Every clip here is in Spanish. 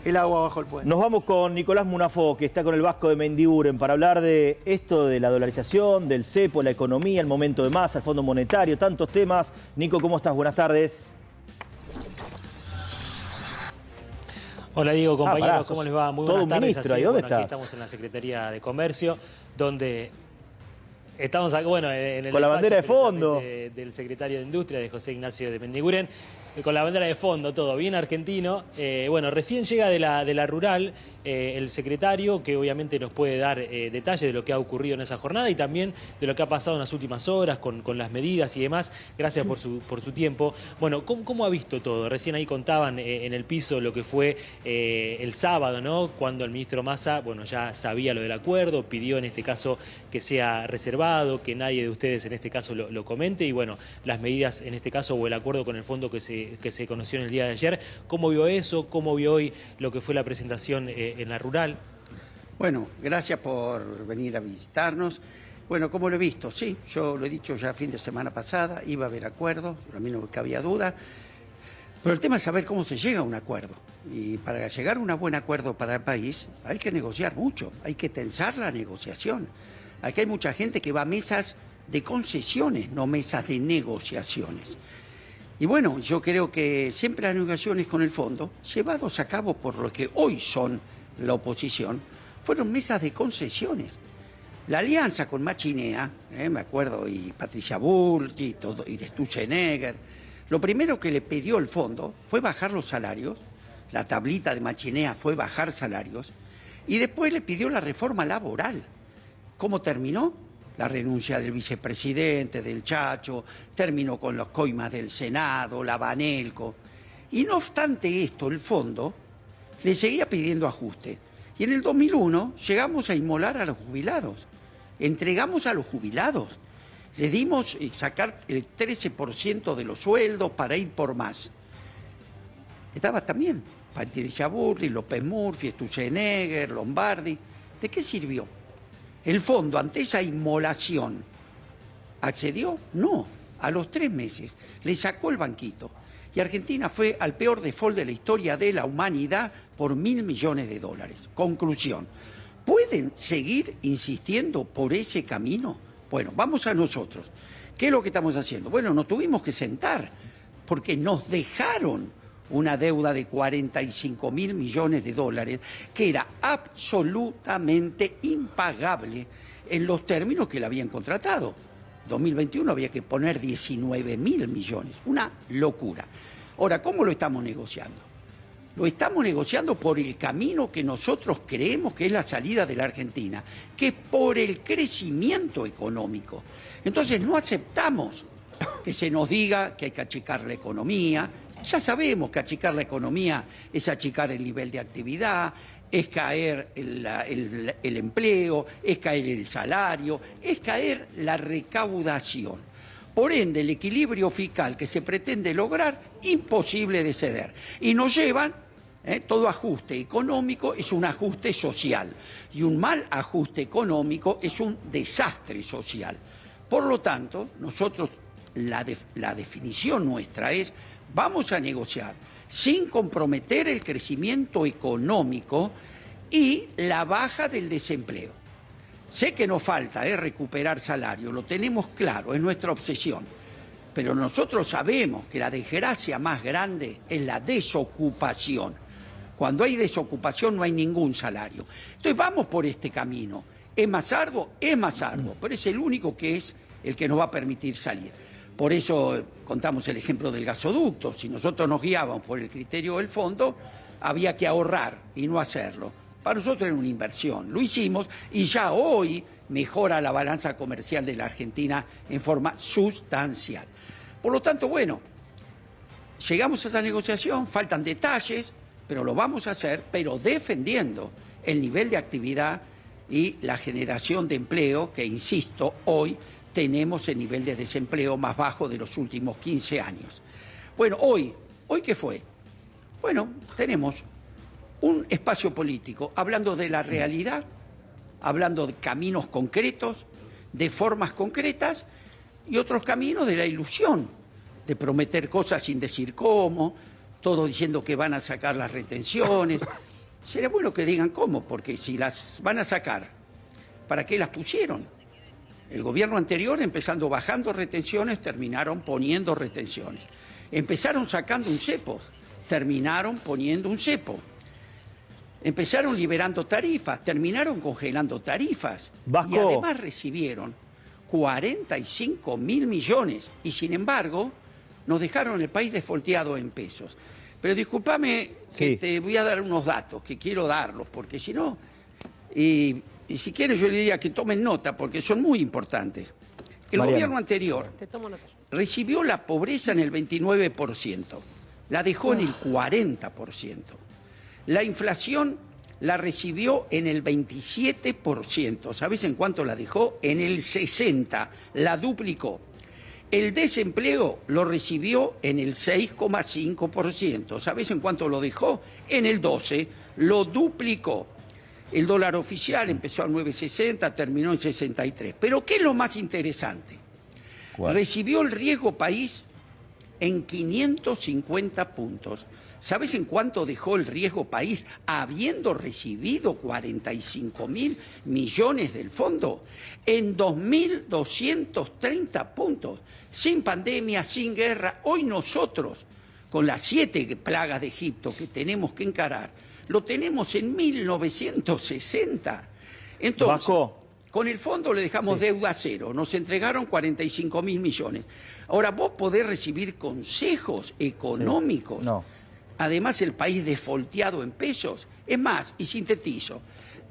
el agua bajo el puente. Nos vamos con Nicolás Munafó, que está con el Vasco de Mendiguren, para hablar de esto de la dolarización, del cepo, la economía, el momento de Massa, el Fondo Monetario, tantos temas. Nico, ¿cómo estás? Buenas tardes. Hola Diego, compañeros, ¿cómo les va? Muy buenas tardes. Ministro, ¿y dónde estás? Aquí estamos en la Secretaría de Comercio, donde estamos aquí, bueno, en el con la bandera de fondo del secretario de Industria, de José Ignacio de Mendiguren, con la bandera de fondo, todo bien argentino. Bueno, recién llega de la rural el secretario, que obviamente nos puede dar detalles de lo que ha ocurrido en esa jornada y también de lo que ha pasado en las últimas horas con las medidas y demás. Gracias por su tiempo. Bueno, ¿cómo ha visto todo? Recién ahí contaban en el piso lo que fue el sábado, ¿no? Cuando el ministro Massa, bueno, ya sabía lo del acuerdo, pidió en este caso que sea reservado, que nadie de ustedes en este caso lo comente y bueno, las medidas en este caso o el acuerdo con el fondo que se conoció en el día de ayer. ¿Cómo vio eso? ¿Cómo vio hoy lo que fue la presentación en la rural? Bueno, gracias por venir a visitarnos. Bueno, ¿cómo lo he visto? Sí, yo lo he dicho ya fin de semana pasada, iba a haber acuerdos, a mí no cabía duda. Pero el tema es saber cómo se llega a un acuerdo. Y para llegar a un buen acuerdo para el país hay que negociar mucho, hay que tensar la negociación. Aquí hay mucha gente que va a mesas de concesiones, no mesas de negociaciones. Y bueno, yo creo que siempre las negociaciones con el fondo, llevados a cabo por lo que hoy son la oposición, fueron mesas de concesiones. La alianza con Machinea, me acuerdo, y Patricia Burgi, y Sturzenegger, lo primero que le pidió el fondo fue bajar los salarios, la tablita de Machinea fue bajar salarios, y después le pidió la reforma laboral. ¿Cómo terminó? La renuncia del vicepresidente, del Chacho, terminó con los coimas del Senado, la Banelco. Y no obstante esto, el fondo le seguía pidiendo ajuste. Y en el 2001 llegamos a inmolar a los jubilados. Entregamos a los jubilados. Le dimos sacar el 13% de los sueldos para ir por más. Estaba también Patricia Burri, López Murphy, Sturzenegger, Lombardi. ¿De qué sirvió? ¿El fondo ante esa inmolación accedió? No. A los 3 meses le sacó el banquito. Y Argentina fue al peor default de la historia de la humanidad por $1.000 millones. Conclusión. ¿Pueden seguir insistiendo por ese camino? Bueno, vamos a nosotros. ¿Qué es lo que estamos haciendo? Bueno, nos tuvimos que sentar porque nos dejaron una deuda de $45.000 millones que era absolutamente impagable en los términos que la habían contratado. 2021 había que poner 19.000 millones, una locura. Ahora, ¿cómo lo estamos negociando? Lo estamos negociando por el camino que nosotros creemos que es la salida de la Argentina, que es por el crecimiento económico. Entonces no aceptamos que se nos diga que hay que achicar la economía. Ya sabemos que achicar la economía es achicar el nivel de actividad, es caer el empleo, es caer el salario, es caer la recaudación. Por ende, el equilibrio fiscal que se pretende lograr, imposible de ceder. Y nos llevan, todo ajuste económico es un ajuste social, y un mal ajuste económico es un desastre social. Por lo tanto, nosotros, la definición nuestra es: vamos a negociar sin comprometer el crecimiento económico y la baja del desempleo. Sé que nos falta recuperar salario, lo tenemos claro, es nuestra obsesión, pero nosotros sabemos que la desgracia más grande es la desocupación. Cuando hay desocupación no hay ningún salario. Entonces vamos por este camino. ¿Es más arduo? Es más arduo, pero es el único que es el que nos va a permitir salir. Por eso contamos el ejemplo del gasoducto. Si nosotros nos guiábamos por el criterio del fondo, había que ahorrar y no hacerlo. Para nosotros era una inversión. Lo hicimos y ya hoy mejora la balanza comercial de la Argentina en forma sustancial. Por lo tanto, bueno, llegamos a esta negociación, faltan detalles, pero lo vamos a hacer, pero defendiendo el nivel de actividad y la generación de empleo que, insisto, hoy tenemos el nivel de desempleo más bajo de los últimos 15 años. Bueno, ¿hoy qué fue? Bueno, tenemos un espacio político hablando de la realidad, hablando de caminos concretos, de formas concretas, y otros caminos de la ilusión, de prometer cosas sin decir cómo, todos diciendo que van a sacar las retenciones. Sería bueno que digan cómo, porque si las van a sacar, ¿para qué las pusieron? El gobierno anterior, empezando bajando retenciones, terminaron poniendo retenciones. Empezaron sacando un cepo, terminaron poniendo un cepo. Empezaron liberando tarifas, terminaron congelando tarifas. Vasco. Y además recibieron 45.000 millones. Y sin embargo, nos dejaron el país desfolteado en pesos. Pero discúlpame que te voy a dar unos datos, que quiero darlos, porque si no... Y si quieres yo le diría que tomen nota, porque son muy importantes. El gobierno anterior recibió la pobreza en el 29%, la dejó en el 40%. La inflación la recibió en el 27%. ¿Sabes en cuánto la dejó? En el 60%, la duplicó. El desempleo lo recibió en el 6,5%. ¿Sabes en cuánto lo dejó? En el 12%, lo duplicó. El dólar oficial empezó a 9,60, terminó en 63. Pero ¿qué es lo más interesante? ¿Cuál? Recibió el riesgo país en 550 puntos. ¿Sabes en cuánto dejó el riesgo país habiendo recibido 45.000 millones del fondo? En 2.230 puntos. Sin pandemia, sin guerra. Hoy nosotros, con las 7 plagas de Egipto que tenemos que encarar, lo tenemos en 1960. Entonces, Vasco, con el fondo le dejamos deuda cero. Nos entregaron 45.000 millones. Ahora, vos podés recibir consejos económicos. No. Además, el país desfolteado en pesos. Es más, y sintetizo,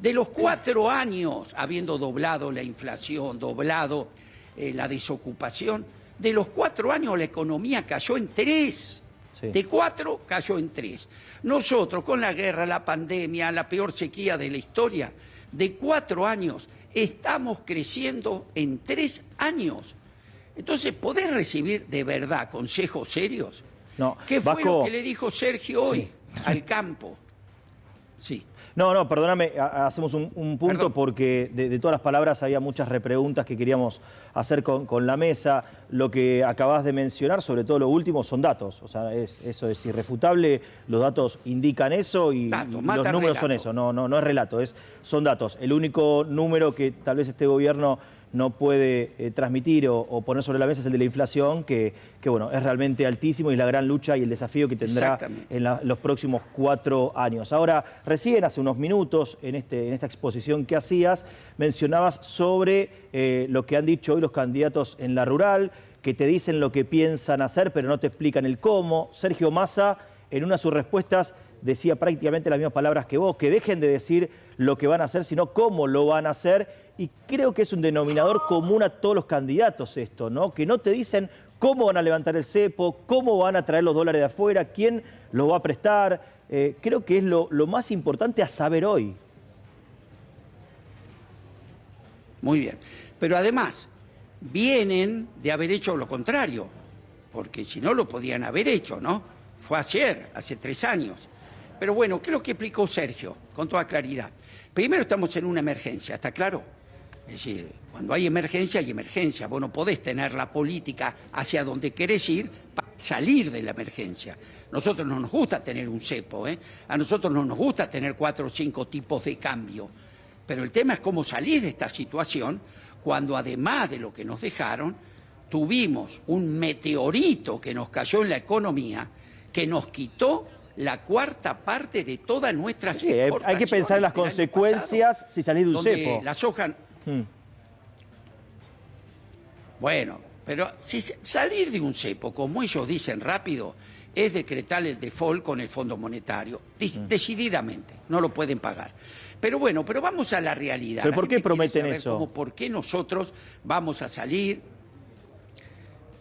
de los 4 años, habiendo doblado la inflación, doblado la desocupación, de los 4 años la economía cayó en 3. Sí. De 4 cayó en 3. Nosotros, con la guerra, la pandemia, la peor sequía de la historia, de 4 años estamos creciendo en 3 años. Entonces, ¿podés recibir de verdad consejos serios? No. ¿Qué fue Vasco, lo que le dijo Sergio hoy al campo? Sí. No, perdóname, hacemos un punto porque de todas las palabras había muchas repreguntas que queríamos hacer con la mesa. Lo que acabas de mencionar, sobre todo lo último, son datos. O sea, eso es irrefutable, los datos indican eso y los números relato. son eso. No es relato, son datos. El único número que tal vez este gobierno no puede transmitir o poner sobre la mesa es el de la inflación, que bueno, es realmente altísimo y es la gran lucha y el desafío que tendrá en los próximos 4 años. Ahora, recién hace unos minutos, en esta exposición que hacías, mencionabas sobre lo que han dicho hoy los candidatos en la rural, que te dicen lo que piensan hacer, pero no te explican el cómo. Sergio Massa, en una de sus respuestas, decía prácticamente las mismas palabras que vos, que dejen de decir lo que van a hacer, sino cómo lo van a hacer. Y creo que es un denominador común a todos los candidatos esto, ¿no? Que no te dicen cómo van a levantar el cepo, cómo van a traer los dólares de afuera, quién los va a prestar. Creo que es lo más importante a saber hoy. Muy bien. Pero además, vienen de haber hecho lo contrario, porque si no lo podían haber hecho, ¿no? Fue ayer, hace 3 años. Pero bueno, ¿qué es lo que explicó Sergio? Con toda claridad. Primero, estamos en una emergencia, ¿está claro? Es decir, cuando hay emergencia, hay emergencia. Vos no podés tener la política hacia donde querés ir para salir de la emergencia. Nosotros no nos gusta tener un cepo, ¿eh? A nosotros no nos gusta tener 4 o 5 tipos de cambio. Pero el tema es cómo salir de esta situación cuando, además de lo que nos dejaron, tuvimos un meteorito que nos cayó en la economía, que nos quitó la 1/4 parte de todas nuestras exportaciones. Hay que pensar en las consecuencias si salís de un cepo. La soja... Bueno, pero si salir de un cepo, como ellos dicen rápido, es decretar el default con el Fondo Monetario, decididamente, no lo pueden pagar. Pero bueno, pero vamos a la realidad. ¿Pero por qué prometen eso? ¿Por qué nosotros vamos a salir?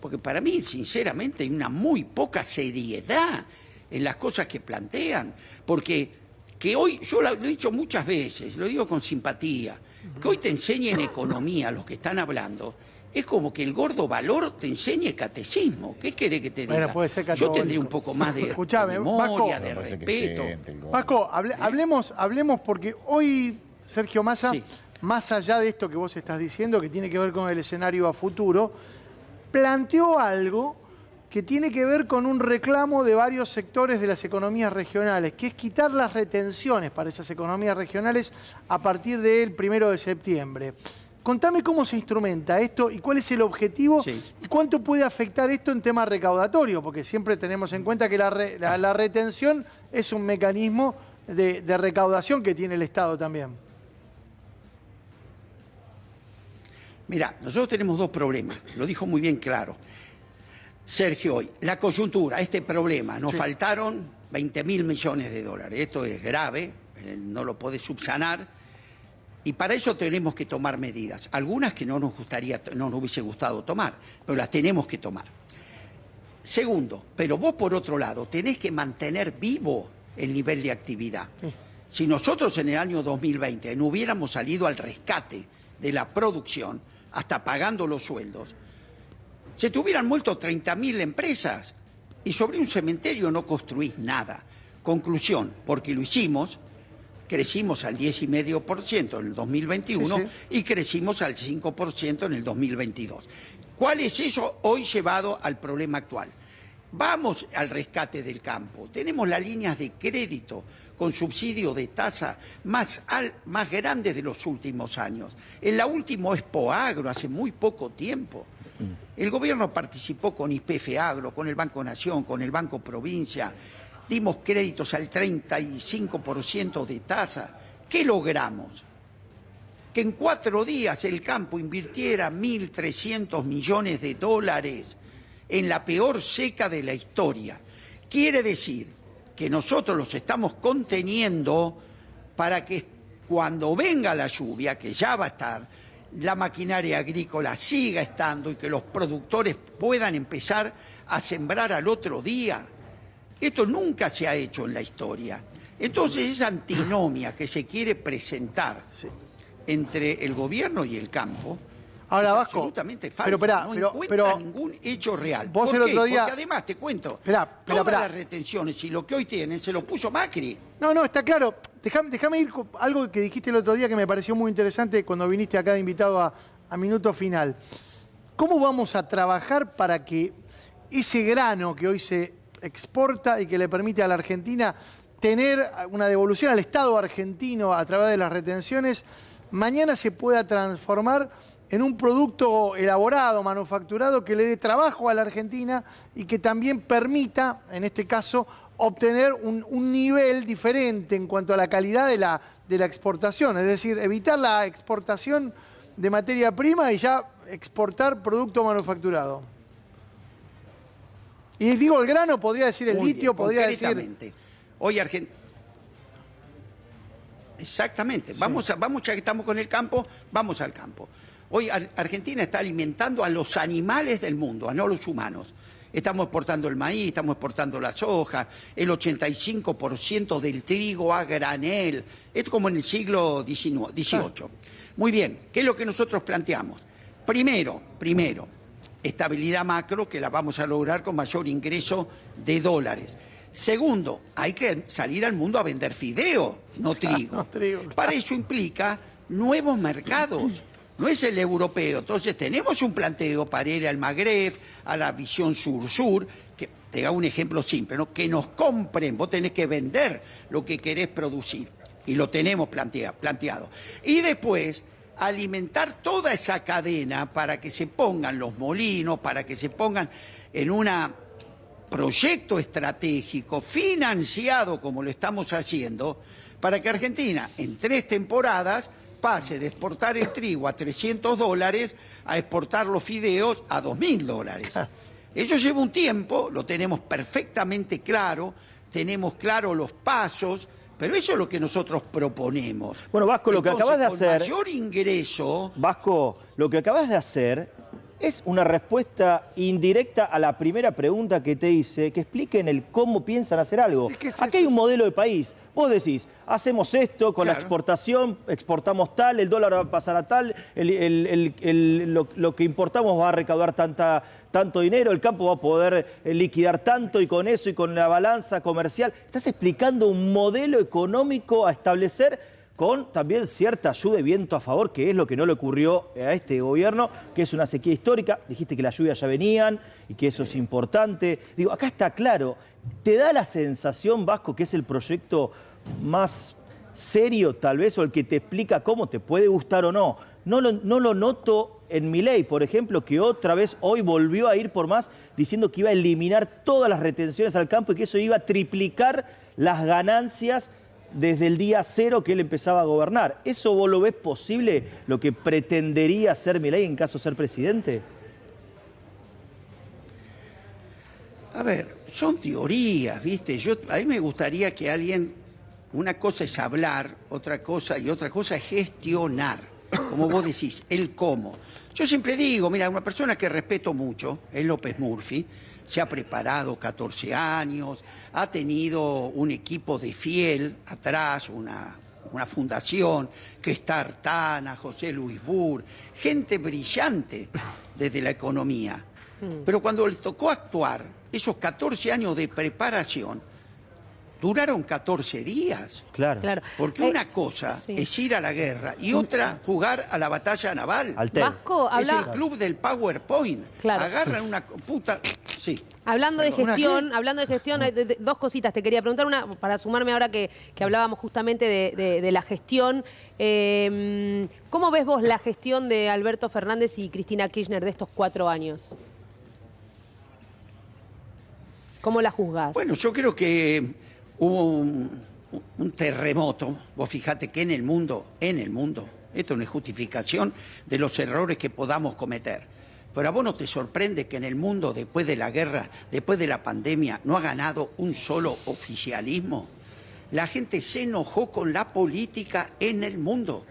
Porque para mí, sinceramente, hay una muy poca seriedad en las cosas que plantean. Porque que hoy, yo lo he dicho muchas veces, lo digo con simpatía, que hoy te enseñen economía los que están hablando, es como que el gordo valor te enseñe catecismo. ¿Qué quiere que te diga? Bueno, puede ser yo tendría un poco más de memoria, de respeto. Vasco, hablemos porque hoy Sergio Massa, más allá de esto que vos estás diciendo, que tiene que ver con el escenario a futuro, planteó algo que tiene que ver con un reclamo de varios sectores de las economías regionales, que es quitar las retenciones para esas economías regionales a partir del 1 de septiembre. Contame cómo se instrumenta esto y cuál es el objetivo y cuánto puede afectar esto en tema recaudatorio, porque siempre tenemos en cuenta que la retención es un mecanismo de recaudación que tiene el Estado también. Mirá, nosotros tenemos dos problemas, lo dijo muy bien claro Sergio hoy. La coyuntura, este problema, nos faltaron 20.000 millones de dólares, esto es grave, no lo podés subsanar. Y para eso tenemos que tomar medidas, algunas que no nos hubiese gustado tomar, pero las tenemos que tomar. Segundo, pero vos por otro lado tenés que mantener vivo el nivel de actividad. Si nosotros en el año 2020 no hubiéramos salido al rescate de la producción, hasta pagando los sueldos, se te hubieran muerto 30.000 empresas y sobre un cementerio no construís nada. Conclusión, porque lo hicimos. Crecimos al 10,5% en el 2021 y crecimos al 5% en el 2022. ¿Cuál es eso hoy llevado al problema actual? Vamos al rescate del campo. Tenemos las líneas de crédito con subsidio de tasa más grandes de los últimos años. En la última Expo Agro, hace muy poco tiempo. El gobierno participó con YPF Agro, con el Banco Nación, con el Banco Provincia. Dimos créditos al 35% de tasa. ¿Qué logramos? Que en 4 días el campo invirtiera 1.300 millones de dólares en la peor seca de la historia. Quiere decir que nosotros los estamos conteniendo para que cuando venga la lluvia, que ya va a estar, la maquinaria agrícola siga estando y que los productores puedan empezar a sembrar al otro día. Esto nunca se ha hecho en la historia. Entonces esa antinomia que se quiere presentar entre el gobierno y el campo ahora, es Vasco, absolutamente falsa. No encuentra ningún hecho real. Vos el otro día... Porque además, te cuento, todas las retenciones y lo que hoy tienen se lo puso Macri. No, está claro. Déjame ir con algo que dijiste el otro día que me pareció muy interesante cuando viniste acá de invitado a Minuto Final. ¿Cómo vamos a trabajar para que ese grano que hoy se exporta y que le permite a la Argentina tener una devolución al Estado argentino a través de las retenciones, mañana se pueda transformar en un producto elaborado, manufacturado, que le dé trabajo a la Argentina y que también permita, en este caso, obtener un nivel diferente en cuanto a la calidad de la exportación? Es decir, evitar la exportación de materia prima y ya exportar producto manufacturado. Y digo, el grano, podría decir el litio, podría decir... Hoy Argentina... Exactamente. Vamos, ya que estamos con el campo, vamos al campo. Hoy Argentina está alimentando a los animales del mundo, a no los humanos. Estamos exportando el maíz, estamos exportando la soja, el 85% del trigo a granel. Es como en el siglo XVIII. Muy bien, ¿qué es lo que nosotros planteamos? Primero, estabilidad macro, que la vamos a lograr con mayor ingreso de dólares. Segundo, hay que salir al mundo a vender fideo, no trigo. Para eso implica nuevos mercados. No es el europeo. Entonces tenemos un planteo para ir al Magreb, a la visión sur-sur, que te hago un ejemplo simple, ¿no? Que nos compren, vos tenés que vender lo que querés producir. Y lo tenemos planteado. Y después alimentar toda esa cadena para que se pongan los molinos, para que se pongan en un proyecto estratégico financiado como lo estamos haciendo, para que Argentina en 3 temporadas pase de exportar el trigo a $300 a exportar los fideos a $2.000. Eso lleva un tiempo, lo tenemos perfectamente claro, tenemos claro los pasos, pero eso es lo que nosotros proponemos. Bueno, Vasco, lo que acabas de hacer... Con mayor ingreso... Vasco, lo que acabas de hacer es una respuesta indirecta a la primera pregunta que te hice, que expliquen el cómo piensan hacer algo. Aquí hay un modelo de país. Vos decís, hacemos esto con la exportación, exportamos tal, el dólar va a pasar a tal, lo que importamos va a recaudar tanto dinero, el campo va a poder liquidar tanto y con eso y con la balanza comercial. Estás explicando un modelo económico a establecer con también cierta ayuda y viento a favor, que es lo que no le ocurrió a este gobierno, que es una sequía histórica. Dijiste que las lluvias ya venían y que eso es importante. Digo, acá está claro. ¿Te da la sensación, Vasco, que es el proyecto más serio tal vez, o el que te explica cómo te puede gustar o no? No lo noto en Milei, por ejemplo, que otra vez hoy volvió a ir por más, diciendo que iba a eliminar todas las retenciones al campo y que eso iba a triplicar las ganancias desde el día cero que él empezaba a gobernar. ¿Eso vos lo ves posible, lo que pretendería hacer Milei en caso de ser presidente? A ver, son teorías, ¿viste? A mí me gustaría que alguien, una cosa es hablar, otra cosa es gestionar, como vos decís, el cómo. Yo siempre digo, mira, una persona que respeto mucho es López Murphy, se ha preparado 14 años, ha tenido un equipo de fiel atrás, una fundación, que está Artana, José Luis Burr, gente brillante desde la economía. Pero cuando les tocó actuar, esos 14 años de preparación duraron 14 días. Claro. Porque una cosa es ir a la guerra y otra jugar a la batalla naval. Vasco, es el club del PowerPoint. Claro. Agarran una puta... Sí. Hablando de gestión, dos cositas te quería preguntar. Una, para sumarme ahora que hablábamos justamente de la gestión. ¿Cómo ves vos la gestión de Alberto Fernández y Cristina Kirchner de estos 4 años? ¿Cómo la juzgás? Bueno, yo creo que hubo un terremoto. Vos fijate que en el mundo, esto no es justificación de los errores que podamos cometer. Pero a vos no te sorprende que en el mundo, después de la guerra, después de la pandemia, no ha ganado un solo oficialismo. La gente se enojó con la política en el mundo.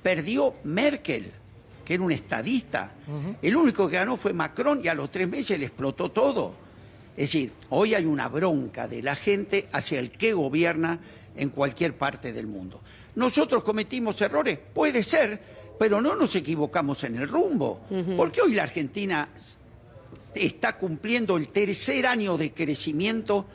Perdió Merkel, que era un estadista. El único que ganó fue Macron y a los 3 meses le explotó todo. Es decir, hoy hay una bronca de la gente hacia el que gobierna en cualquier parte del mundo. ¿Nosotros cometimos errores? Puede ser, pero no nos equivocamos en el rumbo. Porque hoy la Argentina está cumpliendo el 3er año de crecimiento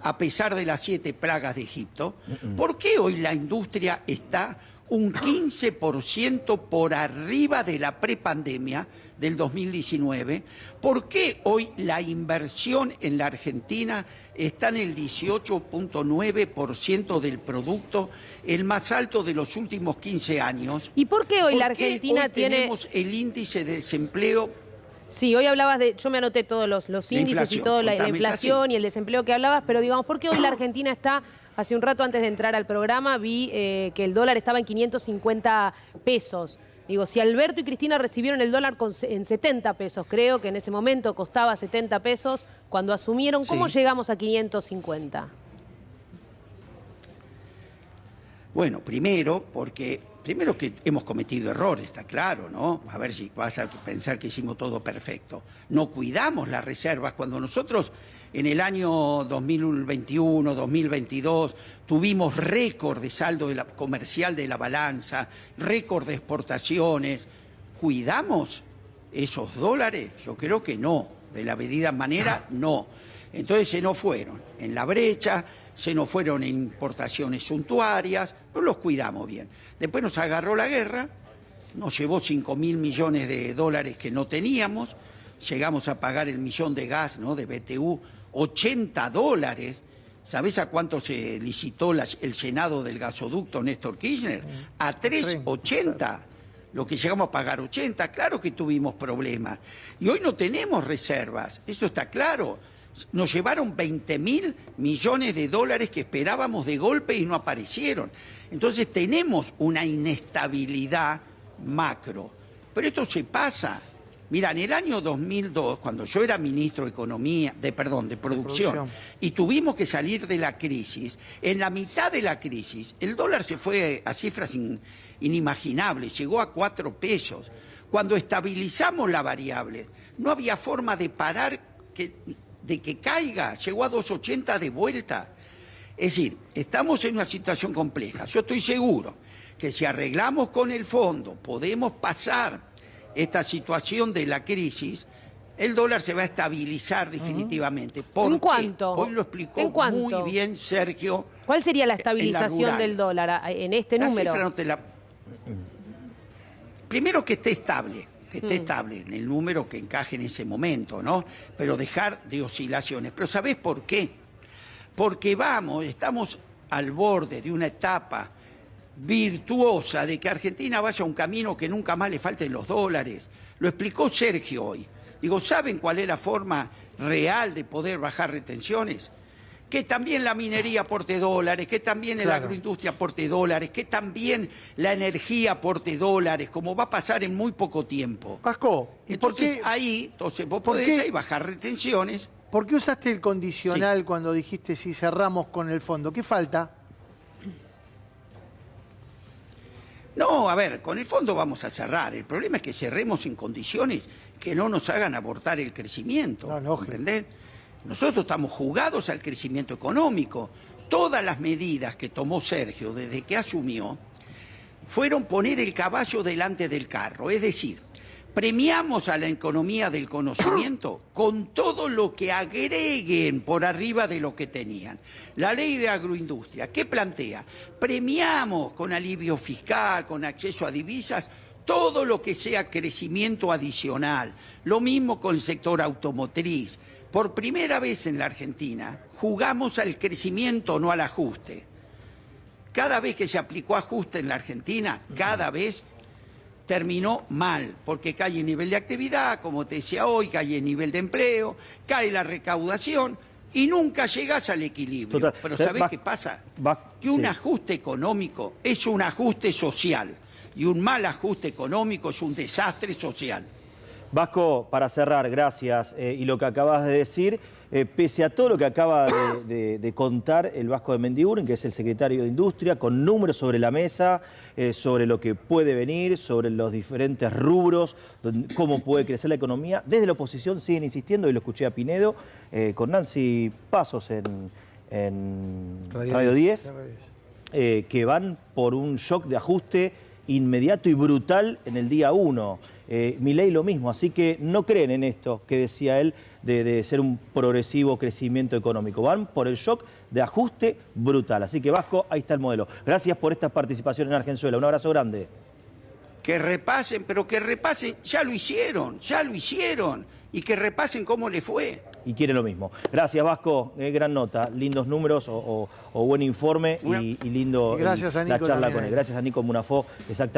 a pesar de las 7 plagas de Egipto. ¿Por qué hoy la industria está un 15% por arriba de la prepandemia del 2019? ¿Por qué hoy la inversión en la Argentina está en el 18.9% del producto, el más alto de los últimos 15 años? ¿Y por qué hoy la Argentina tiene... tenemos el índice de desempleo? Sí, hoy hablabas de... Yo me anoté todos los índices y toda la inflación y el desempleo que hablabas, pero digamos, ¿por qué hoy la Argentina está... Hace un rato antes de entrar al programa vi que el dólar estaba en 550 pesos. Digo, si Alberto y Cristina recibieron el dólar en 70 pesos, creo que en ese momento costaba 70 pesos cuando asumieron, ¿cómo llegamos a 550? Bueno, primero que hemos cometido errores, está claro, ¿no? A ver si vas a pensar que hicimos todo perfecto. No cuidamos las reservas. Cuando nosotros en el año 2021, 2022, tuvimos récord de saldo comercial de la balanza, récord de exportaciones. ¿Cuidamos esos dólares? Yo creo que no. De la medida manera, no. Entonces se nos fueron en la brecha, se nos fueron en importaciones suntuarias, no los cuidamos bien. Después nos agarró la guerra, nos llevó 5.000 millones de dólares que no teníamos, llegamos a pagar el millón de gas, ¿no?, de BTU, $80. ¿Sabés a cuánto se licitó el llenado del gasoducto Néstor Kirchner? A 3.80. Lo que llegamos a pagar 80, claro que tuvimos problemas. Y hoy no tenemos reservas, eso está claro. Nos llevaron 20.000 millones de dólares que esperábamos de golpe y no aparecieron. Entonces tenemos una inestabilidad macro. Pero esto se pasa. Mira, en el año 2002, cuando yo era ministro de de Producción, y tuvimos que salir de la crisis, en la mitad de la crisis, el dólar se fue a cifras inimaginables, llegó a 4 pesos. Cuando estabilizamos la variable, no había forma de parar de que caiga, llegó a 2.80 de vuelta. Es decir, estamos en una situación compleja. Yo estoy seguro que si arreglamos con el fondo, podemos pasar esta situación de la crisis, el dólar se va a estabilizar definitivamente. ¿En cuánto? Hoy lo explicó muy bien Sergio ¿Cuál sería la estabilización del dólar en este número? Cifra no te la... Primero que esté estable. Que esté estable en el número que encaje en ese momento, ¿no? Pero dejar de oscilaciones. Pero ¿sabés por qué? Porque estamos al borde de una etapa virtuosa de que Argentina vaya a un camino que nunca más le falten los dólares. Lo explicó Sergio hoy. Digo, ¿saben cuál es la forma real de poder bajar retenciones? Que también la minería aporte dólares, que también la agroindustria aporte dólares, que también la energía aporte dólares, como va a pasar en muy poco tiempo. Vasco, ¿y entonces, entonces vos podés ahí bajar retenciones. ¿Por qué usaste el condicional cuando dijiste si cerramos con el fondo? ¿Qué falta? No, a ver, con el fondo vamos a cerrar. El problema es que cerremos en condiciones que no nos hagan abortar el crecimiento. ¿Comprendés? Nosotros estamos jugados al crecimiento económico. Todas las medidas que tomó Sergio desde que asumió fueron poner el caballo delante del carro. Es decir, premiamos a la economía del conocimiento con todo lo que agreguen por arriba de lo que tenían. La ley de agroindustria, ¿qué plantea? Premiamos con alivio fiscal, con acceso a divisas, todo lo que sea crecimiento adicional. Lo mismo con el sector automotriz. Por primera vez en la Argentina jugamos al crecimiento, no al ajuste. Cada vez que se aplicó ajuste en la Argentina, cada vez terminó mal, porque cae el nivel de actividad, como te decía hoy, cae el nivel de empleo, cae la recaudación y nunca llegas al equilibrio. Total. Pero ¿sabés qué pasa? Que un ajuste económico es un ajuste social y un mal ajuste económico es un desastre social. Vasco, para cerrar, gracias. Y lo que acabas de decir, pese a todo lo que acaba de contar el Vasco de Mendiguren, que es el secretario de Industria, con números sobre la mesa, sobre lo que puede venir, sobre los diferentes rubros, cómo puede crecer la economía, desde la oposición siguen insistiendo, y lo escuché a Pinedo, con Nancy Pasos en Radio 10, que van por un shock de ajuste inmediato y brutal en el día 1. Milei lo mismo, así que no creen en esto que decía él de ser un progresivo crecimiento económico. Van por el shock de ajuste brutal. Así que Vasco, ahí está el modelo. Gracias por esta participación en Argenzuela. Un abrazo grande. Que repasen, pero que repasen, ya lo hicieron, y que repasen cómo le fue. Y quiere lo mismo. Gracias, Vasco. Gran nota, lindos números o buen informe y lindo y gracias a Nico la charla también. con él. Gracias a Nico Munafó, exactamente.